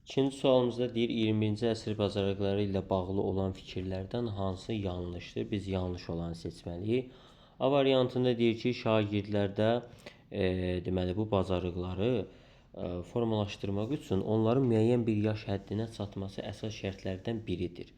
İkinci sualımızda deyir 21-ci əsr bacarıqları ilə bağlı olan fikirlərdən hansı yanlışdır? Biz yanlış olanı seçməliyik. A variantında deyir ki, şagirdlərdə deməli bu bacarıqları formalaşdırmaq üçün onların müəyyən bir yaş həddinə çatması əsas şərtlərdən biridir.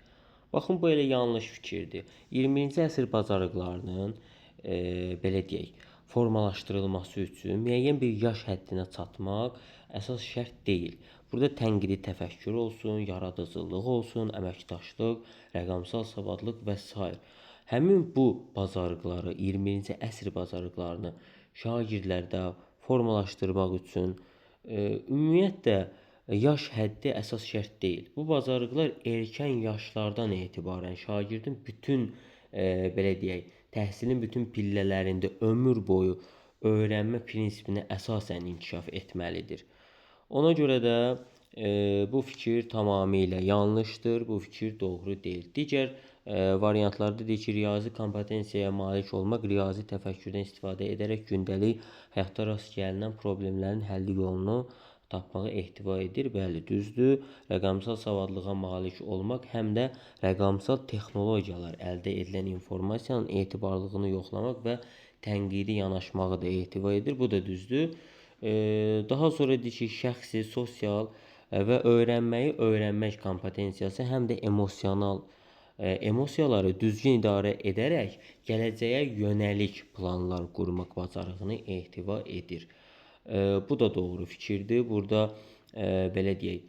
Baxın, bu elə yanlış fikirdir. 20-ci əsr bacarıqlarının belə deyək, formalaşdırılması üçün müəyyən bir yaş həddinə çatmaq əsas şərt deyil. Burada tənqidi təfəkkür olsun, yaradıcılıq olsun, əməkdaşlıq, rəqəmsal savadlıq və s. Həmin bu bacarıqları, 20-ci əsr bacarıqlarını şagirdlərdə formalaşdırmaq üçün ümumiyyətlə yaş həddi əsas şərt deyil. Bu bacarıqlar erkən yaşlardan etibarən şagirdin bütün belə deyək, təhsilin bütün pillələrində ömür boyu öyrənmə prinsipinə əsasən inkişaf etməlidir. Ona görə də bu fikir tamamilə yanlışdır, bu fikir doğru deyil. Digər variantlarda deyir ki, riyazi kompetensiyaya malik olmaq, riyazi təfəkkürdən istifadə edərək gündəlik həyatda rast gəlinən problemlərin həlli yolunu tapmağı ehtiva edir. Bəli, düzdür. Rəqəmsal savadlığa malik olmaq həm də rəqəmsal texnologiyalar əldə edilən informasiyanın etibarlılığını yoxlamaq və tənqidi yanaşmağı da ehtiva edir. Bu da düzdür. Daha sonra deyir ki, şəxsi, sosial və öyrənmək kompetensiyası həm də emosiyaları düzgün idarə edərək gələcəyə yönəlik planlar qurmaq bacarığını ehtiva edir. Bu da doğru fikirdir. Burada belə deyək,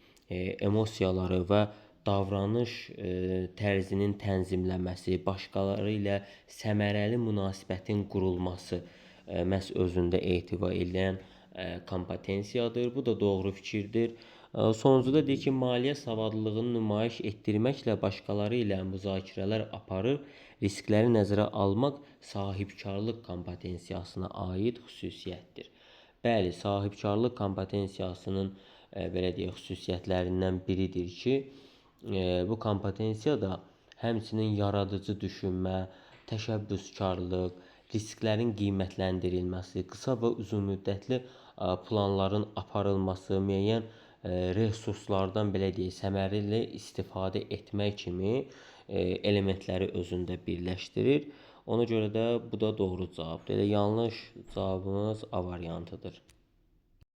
emosiyaları və davranış tərzinin tənzimləməsi, başqaları ilə səmərəli münasibətin qurulması məhz özündə ehtiva edən kompetensiyadır. Bu da doğru fikirdir. Sonuncuda deyir ki, maliyyə savadlılığını nümayiş etdirməklə başqaları ilə müzakirələr aparır, riskləri nəzərə almaq sahibkarlıq kompetensiyasına aid xüsusiyyətdir. Bəli, sahibkarlıq kompetensiyasının belə deyək, xüsusiyyətlərindən biridir ki, bu kompetensiya da həmçinin yaradıcı düşünmə, təşəbbüskarlıq, risklərin qiymətləndirilməsi, qısa və uzunmüddətli planların aparılması, müəyyən resurslardan belə deyək, səmərəli istifadə etmək kimi elementləri özündə birləşdirir. Ona görə də bu da doğru cavabdır. Elə yanlış cavabımız A variantıdır.